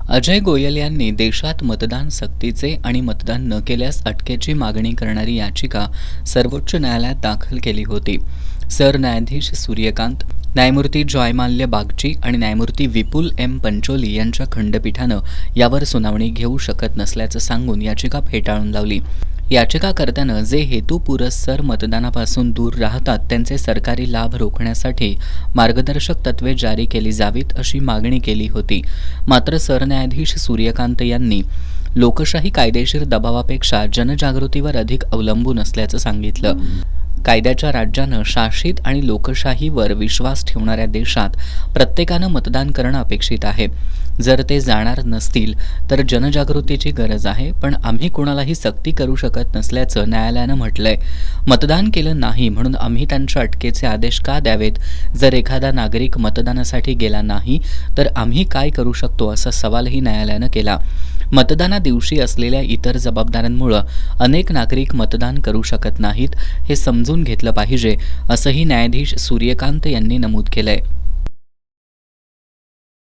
अजय गोयल यांनी देशात मतदान सक्तीचे आणि मतदान न केल्यास अटकेची मागणी करणारी याचिका सर्वोच्च न्यायालयात दाखल केली होती. सरन्यायाधीश सूर्यकांत, न्यायमूर्ती जॉयमाल्य बागची आणि न्यायमूर्ती विपुल एम पंचोली यांच्या खंडपीठानं यावर सुनावणी घेऊ शकत नसल्याचं सांगून याचिका फेटाळून लावली. याचिकाकर्त्यानं जे हेतुपुरस्सर मतदानापासून दूर राहतात त्यांचे सरकारी लाभ रोखण्यासाठी मार्गदर्शक तत्त्वे जारी केली जावीत अशी मागणी केली होती. मात्र सरन्यायाधीश सूर्यकांत यांनी लोकशाही कायदेशीर दबावापेक्षा जनजागृतीवर अधिक अवलंबून असल्याचं सांगितलं. कायद्याच्या राज्यानं शासित आणि लोकशाहीवर विश्वास ठेवणाऱ्या देशात प्रत्येकानं मतदान करणं अपेक्षित आहे. जर ते जाणार नसतील तर जनजागृतीची गरज आहे, पण आम्ही कुणालाही सक्ती करू शकत नसल्याचं न्यायालयानं म्हटलंय. मतदान केलं नाही म्हणून आम्ही त्यांच्या अटकेचे आदेश का द्यावेत? जर एखादा नागरिक मतदानासाठी गेला नाही तर आम्ही काय करू शकतो असा सवालही न्यायालयानं केला. मतदाना दिवशी असलेल्या इतर जबाबदाऱ्यांमुळे अनेक नागरिक मतदान करू शकत नाहीत हे समजून घेतलं पाहिजे असंही न्यायाधीश सूर्यकांत यांनी नमूद केलंय.